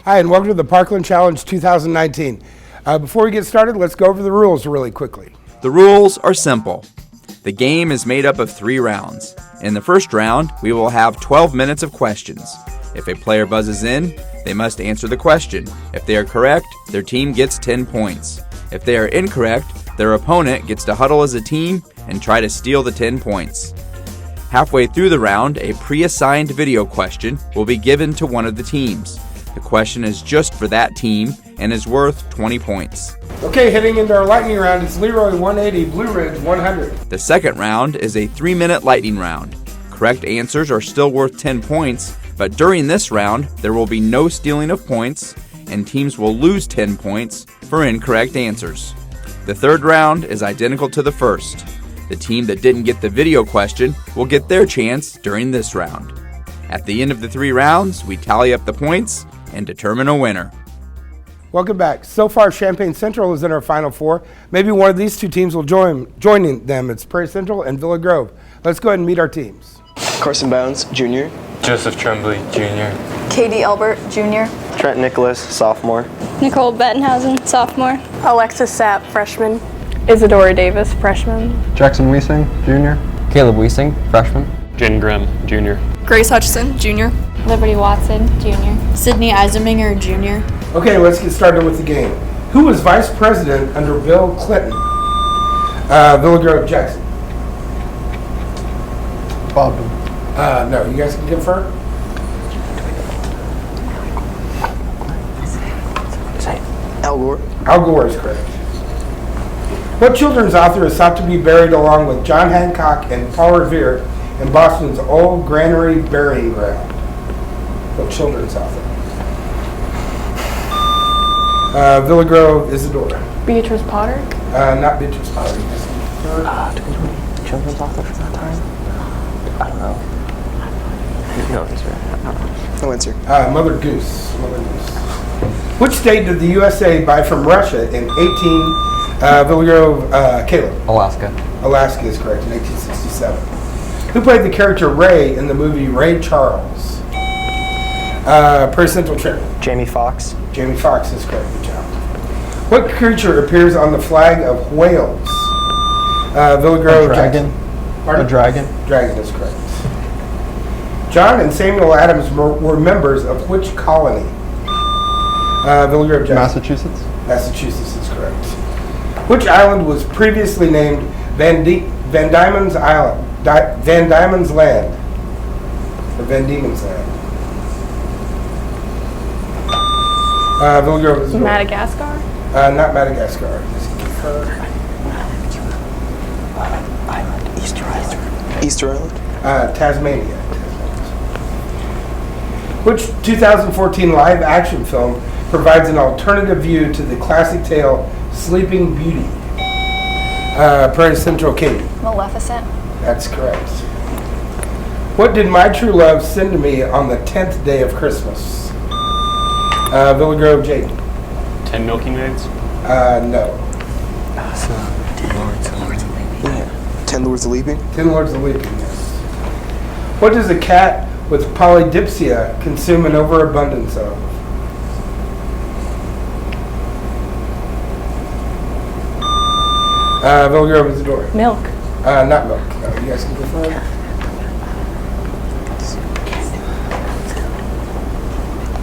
Hi, and welcome to the Parkland Challenge 2019. Before we get started, let's go over the rules really quickly. The rules are simple. The game is made up of 3 rounds. In the first round, we will have 12 minutes of questions. If a player buzzes in, they must answer the question. If they are correct, their team gets 10 points. If they are incorrect, their opponent gets to huddle as a team and try to steal the 10 points. Halfway through the round, a pre-assigned video question will be given to one of the teams. The question is just for that team and is worth 20 points. Okay, heading into our lightning round, it's Leroy 180, Blue Ridge 100. The second round is a 3-minute lightning round. Correct answers are still worth 10 points, but during this round, there will be no stealing of points, and teams will lose 10 points for incorrect answers. The third round is identical to the first. The team that didn't get the video question will get their chance during this round. At the end of the 3 rounds, we tally up the points and determine a winner. Welcome back. So far, Champaign Central is in our Final Four. Maybe one of these 2 teams will join them. It's Prairie Central and Villa Grove. Let's go ahead and meet our teams. Carson Bounds, Jr. Joseph Tremblay, Jr. Katie Albert, Jr. Trent Nicholas, sophomore. Nicole Bettenhausen, sophomore. Alexis Sapp, freshman. Isadora Davis, freshman. Jackson Wiesing, Jr. Caleb Wiesing, freshman. Jen Grimm, Jr. Grace Hutchison, Jr. Liberty Watson, Jr. Sydney Eisenminger, Jr. Okay, let's get started with the game. Who was vice president under Bill Clinton? Villa Grove, Jackson. Bobby. No, you guys can confirm? Al Gore. Al Gore is correct. What children's author is thought to be buried along with John Hancock and Paul Revere in Boston's old Granary Burying Ground? What children's author? Villa Grove, Isadora. Beatrice Potter. Not Beatrice Potter. Children's author for that time? I don't know. No answer. I don't know. No answer. Mother Goose. Mother Goose. Which state did the USA buy from Russia in Villa Grove, Caleb? Alaska. Alaska is correct, in 1867. Who played the character Ray in the movie Ray Charles? Prairie Central Trent. Jamie Foxx. Jamie Foxx is correct, good job. What creature appears on the flag of Wales? Villa Grove, A dragon. Pardon? A dragon. Dragon is correct. John and Samuel Adams were members of which colony? Villa Grove, Jackson. Massachusetts. Massachusetts is correct. Which island was previously named Van Diemen's Island? Van Diemen's Land. Or Van Diemen's Land. Villa Grove is Madagascar. Not Madagascar. Island. Easter Island. Easter Island. Tasmania. Which 2014 live action film provides an alternative view to the classic tale Sleeping Beauty? Prairie Central, Katie. Maleficent. That's correct. What did my true love send to me on the 10th day of Christmas? Villa Grove, Jake. 10 Milking Maids? No. 10 Lords of Leaping. 10 Lords of Leaping, yes. What does a cat with polydipsia consume an overabundance of? Villa Grove, Isadora. Milk. Not milk. No, you guys can confirm.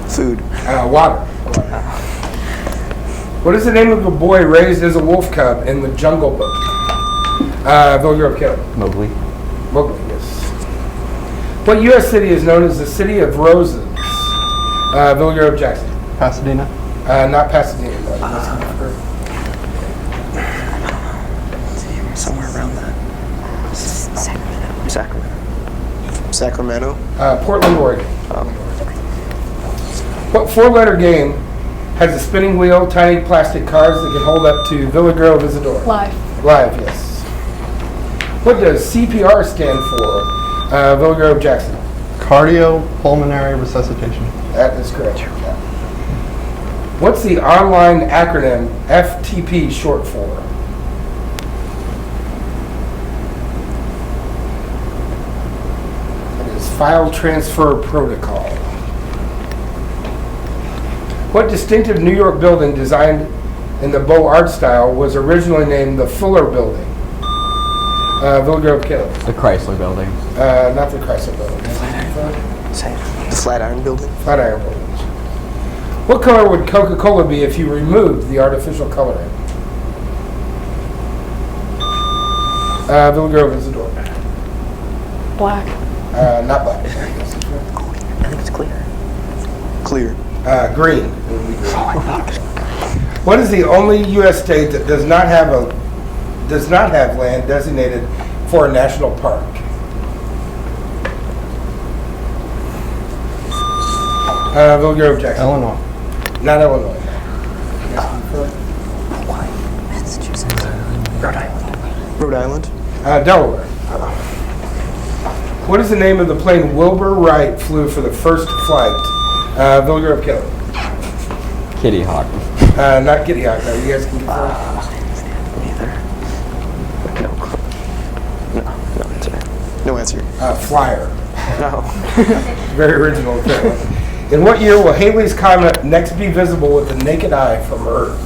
Food. Water. What is the name of a boy raised as a wolf cub in the Jungle Book? Villa Grove, Caleb. Mowgli. Mowgli, yes. What U.S. city is known as the City of Roses? Villa Grove, Jackson. Pasadena. Not Pasadena. No, you guys can confirm. Somewhere around that. Sacramento. Portland, Oregon. What 4-letter game has a spinning wheel, tiny plastic cars that can hold up to Villa Grove, Isadora? Live. Live, yes. What does CPR stand for? Villa Grove, Jackson. Cardiopulmonary resuscitation. That is correct. Yeah. What's the online acronym FTP short for? It is File Transfer Protocol. What distinctive New York building designed in the Beaux Arts style was originally named the Fuller Building? Villa Grove, Caleb. The Chrysler Building. Not the Chrysler Building. Say it. The Flatiron Building. Flatiron Building. What color would Coca-Cola be if you removed the artificial coloring? Villa Grove, Isidore. Black. Not black. I think it's clear. Clear. Green. It would be green. What is the only U.S. state that does not have land designated for a national park? Villa Grove, Jackson. Illinois. Not Illinois. Massachusetts. Rhode Island. Rhode Island. Delaware. What is the name of the plane Wilbur Wright flew for the first flight? Villa Grove, Kelly. Kitty Hawk. Not Kitty Hawk. No, you guys can confirm. Neither. No clue. No answer. No answer. Flyer. No. Very original. In what year will Halley's Comet next be visible with the naked eye from Earth?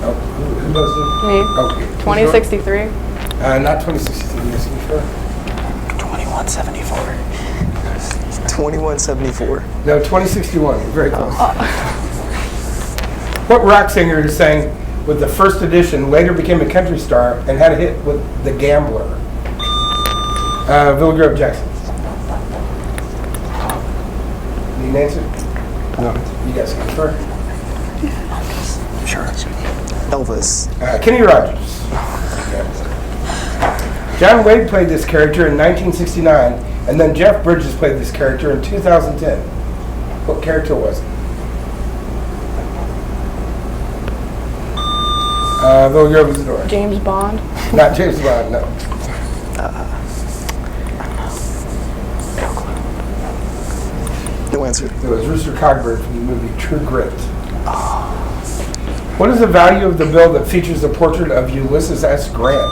Oh, who knows it? Me. Okay. 2063. Not 2063. Yes, sure. 2174. 2174. No, 2061. Very close. What rock singer who sang with the first edition later became a country star and had a hit with The Gambler? Villa Grove, Jackson. Need an answer? No. You guys confirm? Sure. Elvis. Kenny Rogers. John Wade played this character in 1969, and then Jeff Bridges played this character in 2010. What character was it? Villa Grove, Isidore. James Bond. Not James Bond, no. No answer. It was Rooster Cogburn from the movie True Grit. What is the value of the bill that features the portrait of Ulysses S. Grant?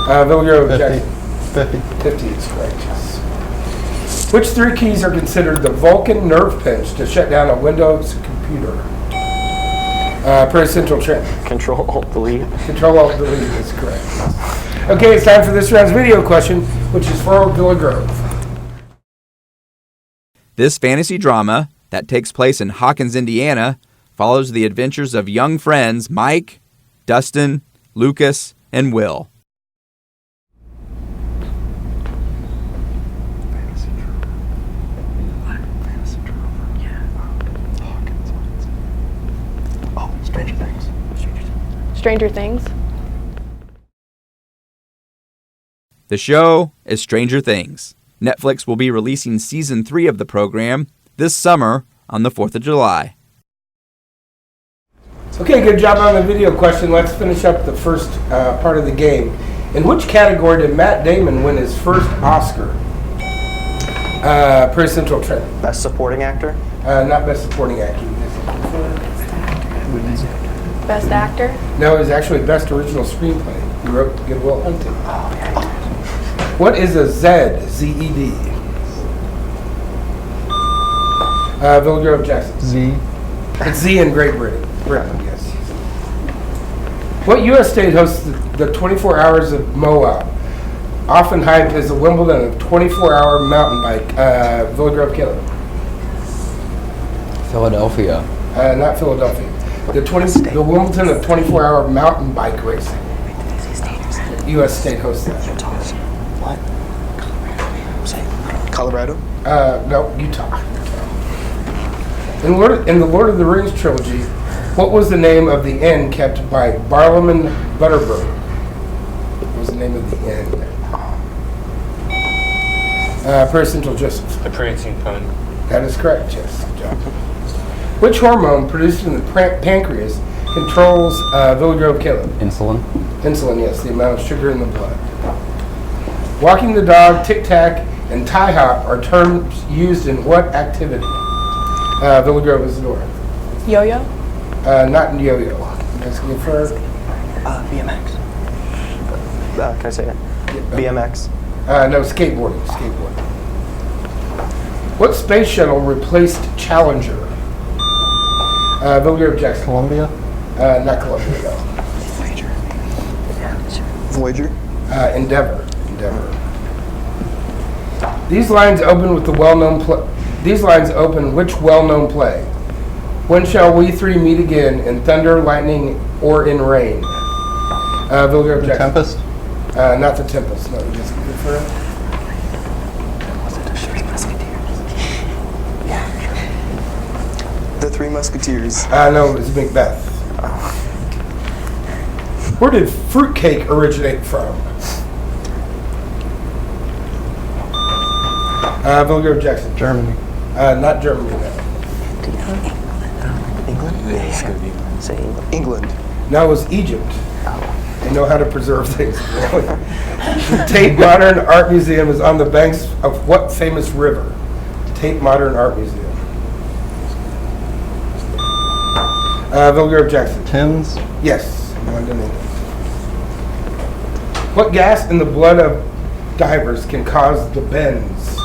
Villa Grove, 50. Jackson. 50. 50 is correct, yes. Which three keys are considered the Vulcan nerve pinch to shut down a Windows computer? Prairie Central Trent. Control Alt Delete. Control Alt Delete is correct. Okay, it's time for this round's video question, which is for Villa Grove. This fantasy drama that takes place in Hawkins, Indiana, follows the adventures of young friends Mike, Dustin, Lucas, and Will. Stranger Things. Stranger Things. The show is Stranger Things. Netflix will be releasing Season 3 of the program this summer on the 4th of July. Okay, good job on the video question. Let's finish up the first part of the game. In which category did Matt Damon win his first Oscar? Prairie Central Trent. Best Supporting Actor. Not Best Supporting Actor. Best actor. No, it was actually Best Original Screenplay. He wrote Good Will Hunting. What is a Z? Z-E-D. Villa Grove, Jackson. Z. It's Z in Great Britain. Yes. What U.S. state hosts the 24 Hours of Moab? Often hyped as the Wimbledon of 24-hour mountain bike. Villa Grove, Caleb. Philadelphia. Not Philadelphia. The Wimbledon of 24-hour mountain bike racing. U.S. state hosts that. What? Colorado. No, Utah. In the Lord of the Rings trilogy, what was the name of the inn kept by Barlaam Butterbird? What was the name of the inn? Prairie Central Joseph. The Prancing Pony. That is correct, yes. Good job. Which hormone produced in the pancreas controls Villa Grove, Caleb? Insulin. Insulin, yes, the amount of sugar in the blood. Walking the dog, tic-tac, and tie-hop are terms used in what activity? Villa Grove, Isidore. Yo-yo. Not in yo-yo. That's good for BMX. Can I say it? BMX. no, skateboarding. Skateboarding. What space shuttle replaced Challenger? Voyager Jackson. Columbia. Not Columbia, no. Voyager. Endeavor. These lines open with the well-known play. These lines open which well-known play? When shall we three meet again in thunder, lightning, or in rain? Voyager The Jackson. Tempest. Not the Tempest. No, you just good for it. The Three Musketeers. No, it's Macbeth. Where did fruitcake originate from? Voyager Jackson. Germany. Not Germany, no. England? Yeah. Say England. England. No, it was Egypt. They know how to preserve things. The Tate Modern Art Museum is on the banks of what famous river? Tate Modern Art Museum. Voyager Jackson. Thames. Yes, London, England. What gas in the blood of divers can cause the bends?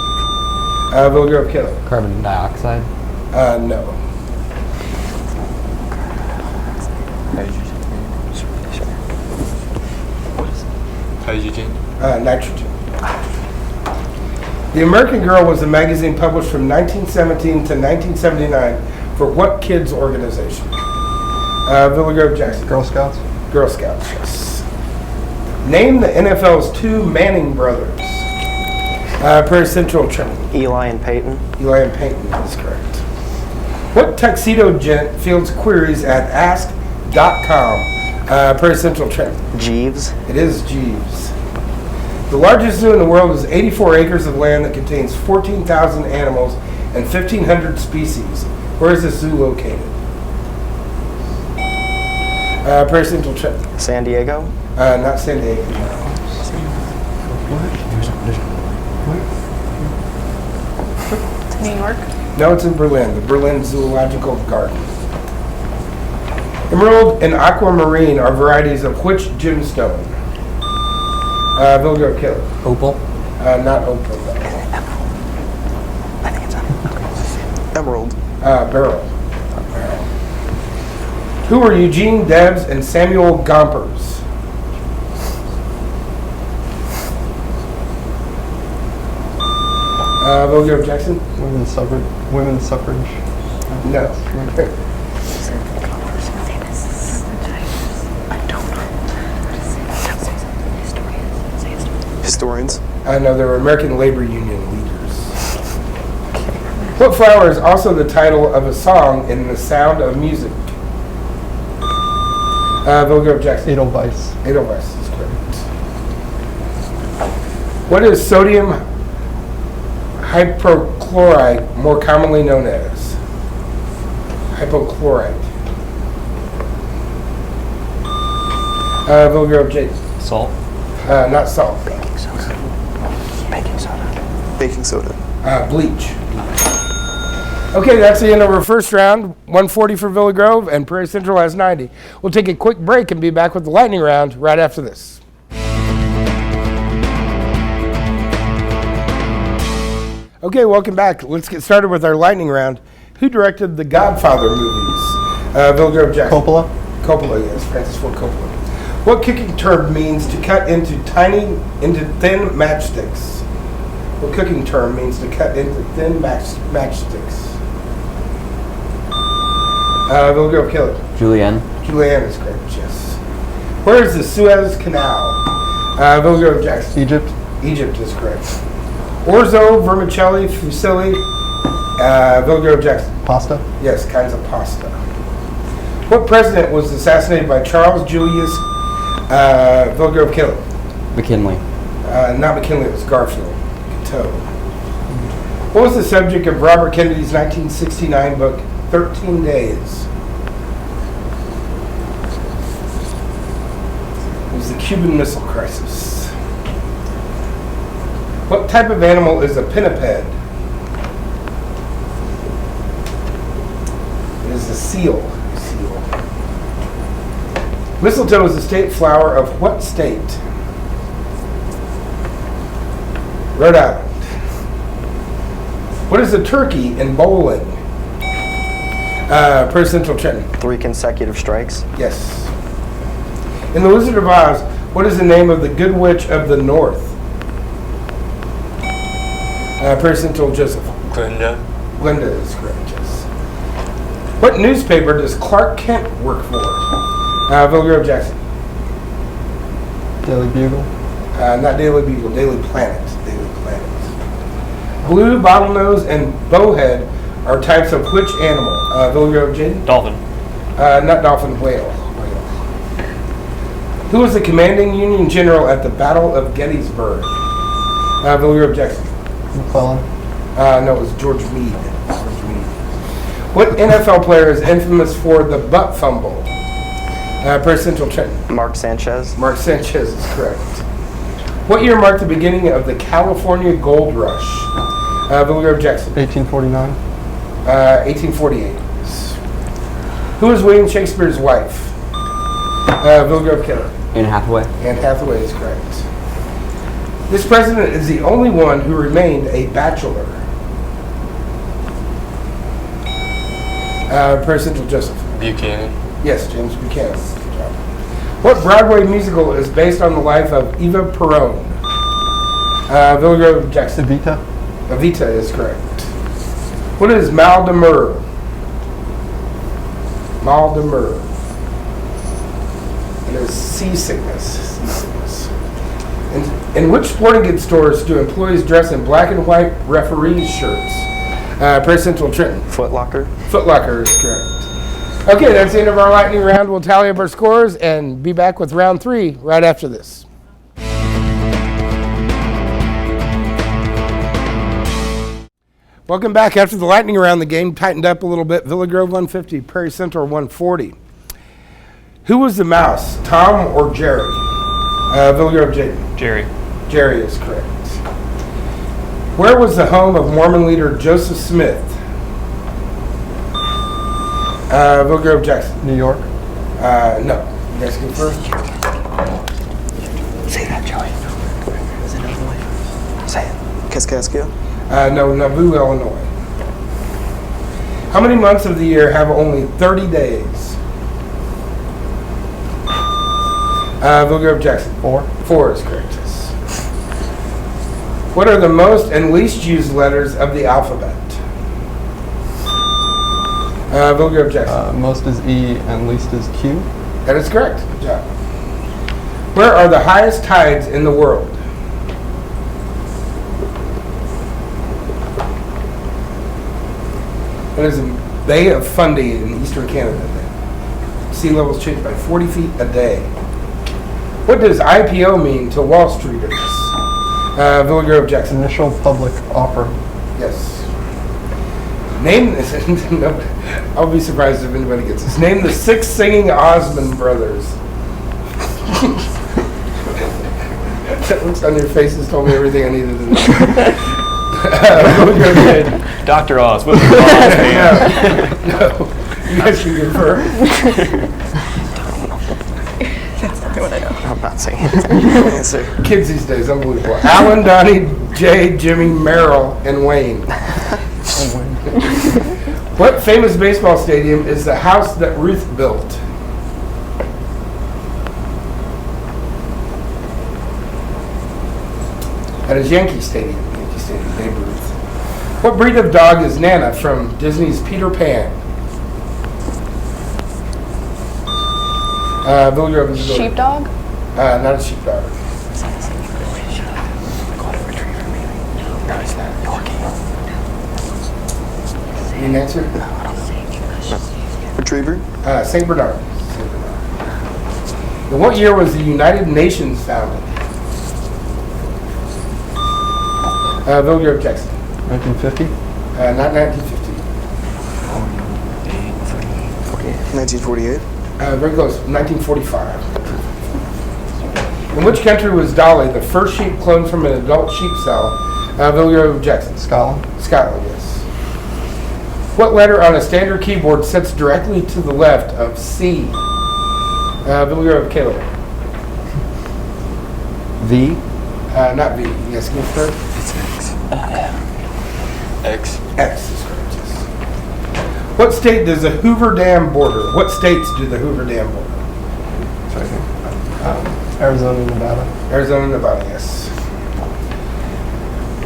Voyager Killer. Carbon dioxide. No. Hydrogen. Nitrogen. The American Girl was a magazine published from 1917 to 1979 for what kids organization? Voyager Jackson. Girl Scouts. Girl Scouts, yes. Name the NFL's two Manning brothers. Prairie Central Training. Eli and Peyton. Eli and Peyton is correct. What tuxedo gent fields queries at ask.com? Prairie Central Training. Jeeves. It is Jeeves. The largest zoo in the world is 84 acres of land that contains 14,000 animals and 1,500 species. Where is this zoo located? Prairie Central Training. San Diego. Not San Diego. New York. No, it's in Berlin, the Berlin Zoological Garden. Emerald and aquamarine are varieties of which gemstone? Voyager Killer. Opal. Not opal, no. I think it's Emerald. Beryl. Who were Eugene Debs and Samuel Gompers? Voyager Jackson? Women's suffrage. No. Historians. No, they were American Labor Union leaders. What flower is also the title of a song in The Sound of Music? Voyager Jackson. Edelweiss. Edelweiss is correct. What is sodium hypochlorite more commonly known as? Hypochlorite. Voyager Jackson. Salt. Not salt. Baking soda. Baking soda. Baking soda. Bleach. Okay, that's the end of our first round. 140 for Villa Grove, and Prairie Central has 90. We'll take a quick break and be back with the lightning round right after this. Okay, welcome back. Let's get started with our lightning round. Who directed the Godfather movies? Villa Grove Jackson. Coppola. Coppola, yes, Francis Ford Coppola. What cooking term means to cut into thin matchsticks? What cooking term means to cut into thin matchsticks? Villa Grove Killer. Julienne. Julianne is correct, yes. Where is the Suez Canal? Villa Grove Jackson. Egypt. Egypt is correct. Orzo, vermicelli, fusilli, Villa Grove Jackson. Pasta. Yes, kinds of pasta. What president was assassinated by Charles Julius Villa Grove Killer? McKinley. Not McKinley, it was Garfield. Cateau. What was the subject of Robert Kennedy's 1969 book, 13 Days? It was the Cuban Missile Crisis. What type of animal is a pinniped? It is a seal. Mistletoe is the state flower of what state? Rhode Island. What is a turkey in bowling? Prairie Central Trenton. 3 consecutive strikes. Yes. In The Wizard of Oz, what is the name of the Good Witch of the North? Prairie Central Joseph. Glinda. Glinda is correct, yes. What newspaper does Clark Kent work for? Grove Jackson. Daily Bugle. Not Daily Bugle, Daily Planet. Daily Planet. Blue, bottlenose, and bowhead are types of which animal? Grove Jaden? Dolphin. Not dolphin, whale. Who was the commanding Union general at the Battle of Gettysburg? Grove Jackson. McClellan. No, it was George Meade. What NFL player is infamous for the butt fumble? Prairie Central Trenton. Mark Sanchez. Mark Sanchez is correct. What year marked the beginning of the California Gold Rush? Grove Jackson. 1849. 1848. Who is William Shakespeare's wife? Grove Keller. Anne Hathaway. Anne Hathaway is correct. This president is the only one who remained a bachelor. Prairie Central Joseph. Buchanan. Yes, James Buchanan. Good job. What Broadway musical is based on the life of Eva Peron? Grove Jackson. Evita. Evita is correct. What is mal de mer? Mal de mer. It is seasickness. In which sporting goods stores do employees dress in black and white referees shirts? Prairie Central Trenton. Foot Locker. Foot Locker is correct. Okay, that's the end of our lightning round. We'll tally up our scores and be back with round 3 right after this. Welcome back. After the lightning round, the game tightened up a little bit. Villa Grove 150, Prairie Central 140. Who was the mouse, Tom or Jerry? Villa Grove Jaden. Jerry. Jerry is correct. Where was the home of Mormon leader Joseph Smith? Villa Grove Jackson. New York. No. You guys go first? Say that, Joey. Is it Illinois? Say it. Kaskaskia. No, Nauvoo, Illinois. How many months of the year have only 30 days? Villa Grove Jackson. 4. 4 is correct. Yes. What are the most and least used letters of the alphabet? Villa Grove Jackson. Most is E and least is Q. That is correct. Good job. Where are the highest tides in the world? It is the Bay of Fundy in eastern Canada. Sea levels change by 40 feet a day. What does IPO mean to Wall Streeters? Villa Grove Jackson. Initial public offer. Yes. Name this. No, I'll be surprised if anybody gets this. Name the 6 singing Osmond brothers. That looks on your faces told me everything I needed to know. Dr. Oz. What's the Oz name? No. You guys can confer. I'm not saying it. Kids these days, unbelievable. Alan, Donnie, Jay, Jimmy, Merrill, and Wayne. What famous baseball stadium is the house that Ruth built? That is Yankee Stadium. Yankee Stadium, Babe Ruth. What breed of dog is Nana from Disney's Peter Pan? Villa Grove is a Sheepdog? not a sheepdog. Any answer? Retriever. St. Bernard. In what year was the United Nations founded? Villa Grove Jackson. 1950. Not 1950. 1948. Very close. 1945. In which country was Dolly, the first sheep cloned from an adult sheep cell? Villa Grove Jackson. Scotland. Scotland, yes. What letter on a standard keyboard sits directly to the left of C? Villa Grove Caleb. V. Not V. Yes, go first. X. X is correct, yes. What state does the Hoover Dam border? What states do the Hoover Dam border? Arizona, Nevada. Arizona, Nevada, yes.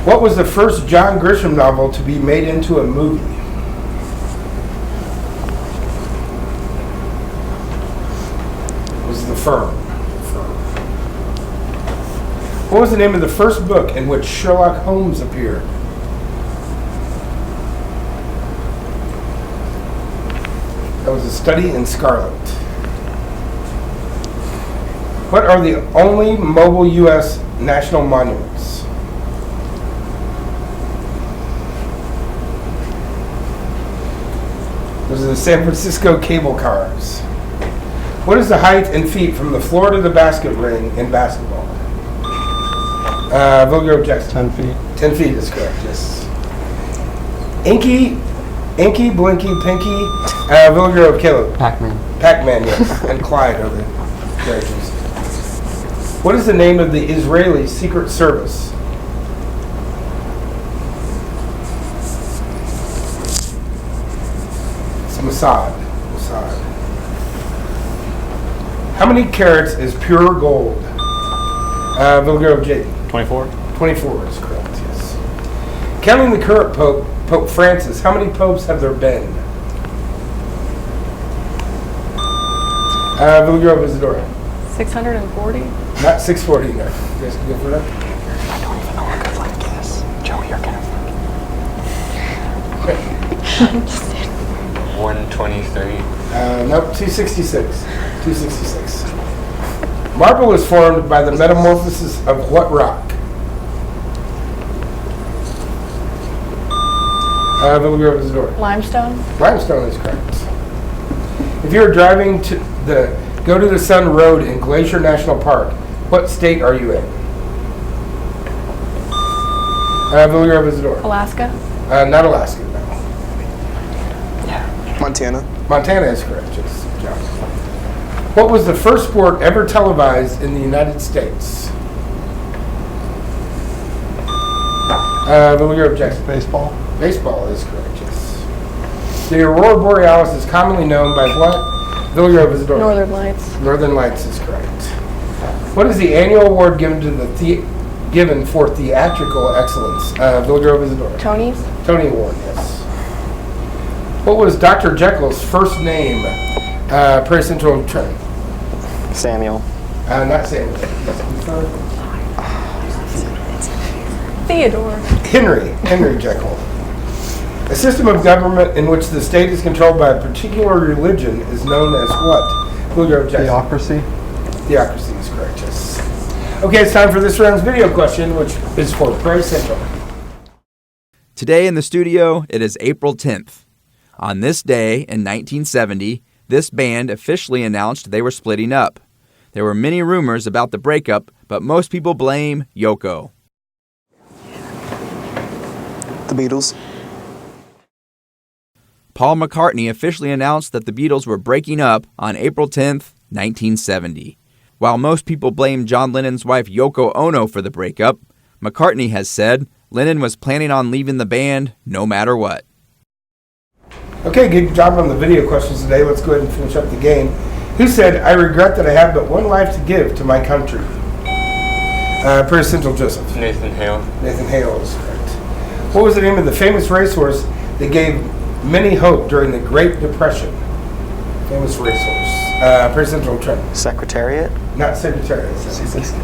What was the first John Grisham novel to be made into a movie? It was The Firm. What was the name of the first book in which Sherlock Holmes appeared? That was A Study in Scarlet. What are the only mobile U.S. national monuments? Those are the San Francisco cable cars. What is the height in feet from the floor to the basket ring in basketball? Vilgrove Jackson. 10 feet. 10 feet is correct, yes. Inky, Blinky, Pinky, Vilgrove Caleb. Pac-Man. Pac-Man, yes. And Clyde are the characters. What is the name of the Israeli Secret Service? It's Mossad. How many carats is pure gold? Vilgrove J. 24. 24 is correct, yes. Counting the current Pope, Pope Francis, how many popes have there been? Vilgrove Isadora. 640. Not 640, no. You guys can go for that? I don't even know what good luck is. Joey, you're kind of lucky. 123. Nope, 266. 266. Marble was formed by the metamorphosis of what rock? Vilgrove Isadora. Limestone. Limestone is correct. If you're driving to the Go to the Sun Road in Glacier National Park, what state are you in? Vilgrove Isadora. Alaska. Not Alaska, no. Montana. Montana is correct, yes. John. What was the first sport ever televised in the United States? Vilgrove Jackson. Baseball. Baseball is correct, yes. The Aurora Borealis is commonly known by what? Vilgrove Isadora. Northern Lights. Northern Lights is correct. What is the annual award given to given for theatrical excellence? Vilgrove Isadora. Tony's. Tony Award, yes. What was Dr. Jekyll's first name? Prairie Central Trent. Samuel. Not Samuel. Theodore. Henry Jekyll. A system of government in which the state is controlled by a particular religion is known as what? Vilgrove Jackson. Theocracy. Theocracy is correct, yes. Okay, it's time for this round's video question, which is for Prairie Central. Today in the studio, it is April 10th. On this day in 1970, this band officially announced they were splitting up. There were many rumors about the breakup, but most people blame Yoko. The Beatles. Paul McCartney officially announced that the Beatles were breaking up on April 10th, 1970. While most people blame John Lennon's wife Yoko Ono for the breakup, McCartney has said Lennon was planning on leaving the band no matter what. Okay, good job on the video questions today. Let's go ahead and finish up the game. Who said, I regret that I have but one life to give to my country? Prairie Central Joseph. Nathan Hale. Nathan Hale is correct. What was the name of the famous racehorse that gave many hope during the Great Depression? Famous racehorse. Prairie Central Trent. Secretariat. Not Secretariat. Seabiscuit.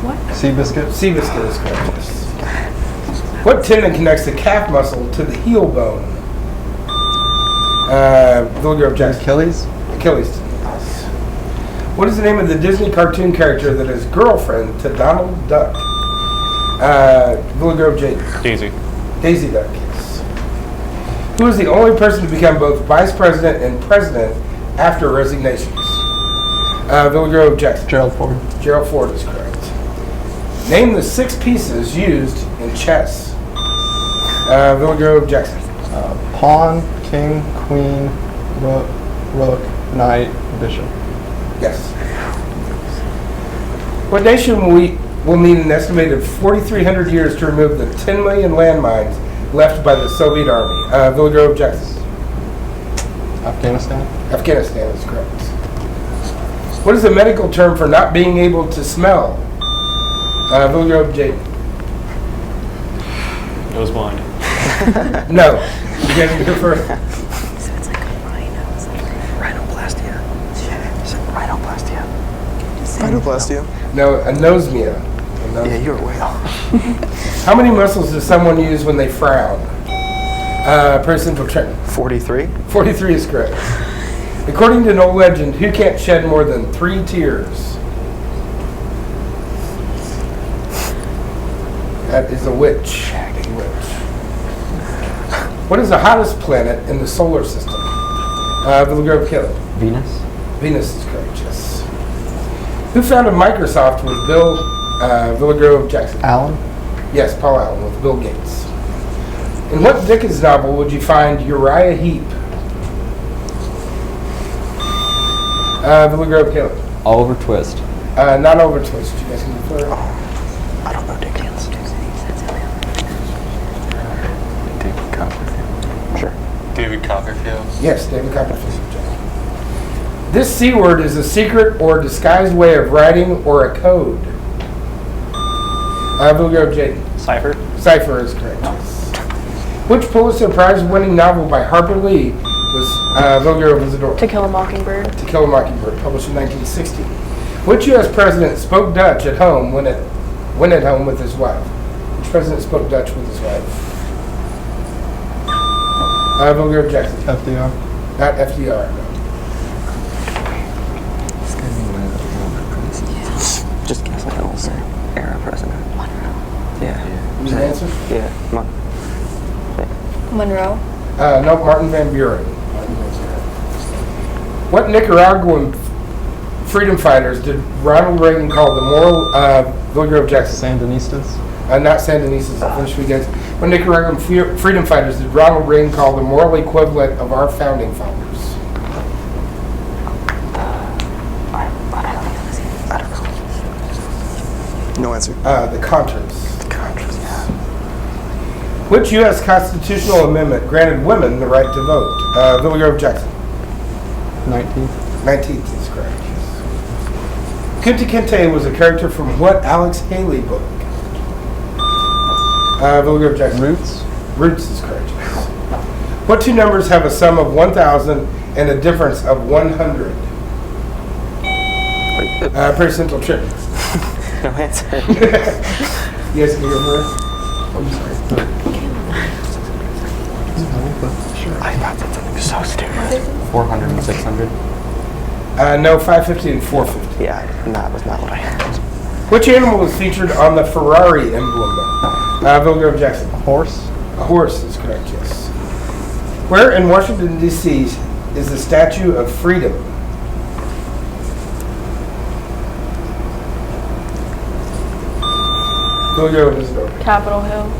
What? Seabiscuit. Seabiscuit is correct, yes. What tendon connects the calf muscle to the heel bone? Vilgrove Jackson. Achilles. Achilles tendon, yes. What is the name of the Disney cartoon character that is girlfriend to Donald Duck? Vilgrove J. Daisy. Daisy Duck, yes. Who is the only person to become both vice president and president after resignations? Vilgrove Jackson. Gerald Ford. Gerald Ford is correct. Name the 6 pieces used in chess. Vilgrove Jackson. Pawn, king, queen, rook, knight, bishop. Yes. What nation will need an estimated 4,300 years to remove the 10 million landmines left by the Soviet Army? Villa Grove, Jackson. Afghanistan. Afghanistan is correct. What is the medical term for not being able to smell? Villa Grove, Jake. Nose blind. No. You guys can go first. So it's like a rhino. Rhinoplastia. Is it rhinoplastia? Rhinoplastia? No, anosmia. Yeah, you were way off. How many muscles does someone use when they frown? Per Central Trenton. 43? 43 is correct. According to an old legend, who can't shed more than 3 tears? That is a witch. What is the hottest planet in the solar system? Villa Grove, Caleb. Venus. Venus is correct, yes. Who founded Microsoft with Bill Villa Grove, Jackson? Allen. Yes, Paul Allen with Bill Gates. In what Dickens novel would you find Uriah Heep? Villa Grove, Caleb. Oliver Twist. Not over Twist. You guys can go for it. I don't know Dickens. David Copperfield. Sure. David Copperfield. Yes, David Copperfield. This C word is a secret or disguised way of writing or a code. Villa Grove, Jake. Cipher. Cipher is correct. Yes. Which Pulitzer Prize-winning novel by Harper Lee was Villa Grove Isidore? To Kill a Mockingbird. To Kill a Mockingbird, published in 1960. Which U.S. president spoke Dutch at home when at home with his wife? Which president spoke Dutch with his wife? Villa Grove, Jackson. FDR. Not FDR. No. Just guess like an old era president. Yeah. Is the answer? Yeah. Monroe. No, Martin Van Buren. What Nicaraguan freedom fighters did Ronald Reagan call the moral Villa Grove, Jackson? Sandinistas. Not Sandinistas. I'll finish with you guys. What Nicaraguan freedom fighters did Ronald Reagan call the moral equivalent of our founding fathers? I don't know. No answer. The Contras. The Contras, yeah. Which U.S. constitutional amendment granted women the right to vote? Villa Grove, Jackson. 19th. 19th is correct. Kunta Kinte was a character from what Alex Haley book? Villa Grove, Jackson. Roots. Roots is correct. Yes. What two numbers have a sum of 1,000 and a difference of 100? Prairie Central Trenton. No answer. You guys can go first? I'm sorry. I thought that's something so stupid. 400 and 600. No, 550 and 450. Yeah, that was not what I had. Which animal is featured on the Ferrari emblem? Villa Grove, Jackson. A horse. A horse is correct, yes. Where in Washington, D.C. is the Statue of Freedom? Villa Grove is over. Capitol Hill.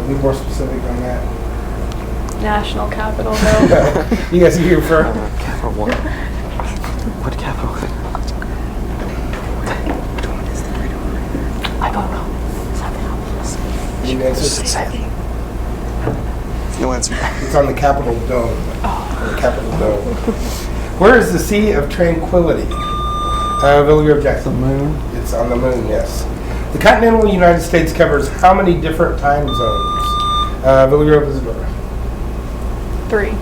Be more specific on that. National Capitol Hill. You guys can hear first. Capital what? What capital? I don't know. Any answers? Just say it. No answer. It's on the Capitol Dome. The Capitol Dome. Where is the Sea of Tranquility? Villa Grove, The Jackson. moon. It's on the moon, yes. The continental United States covers how many different time zones? Villa Grove is Isidore. 3.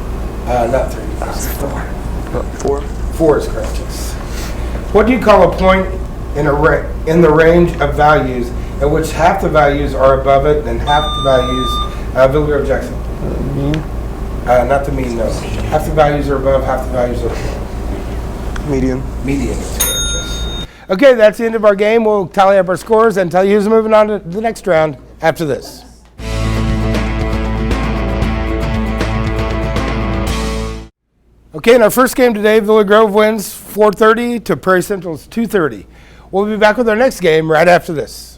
Not 3. Four. 4 is correct, yes. What do you call a point in the range of values at which half the values are above it and half the values, Villa Grove, Jackson? Mean. Not the mean, no. Half the values are above, half the values are below. Median. Median is correct, yes. Okay, that's the end of our game. We'll tally up our scores and tell you who's moving on to the next round after this. Okay, in our first game today, Villa Grove wins 430 to Prairie Central's 230. We'll be back with our next game right after this.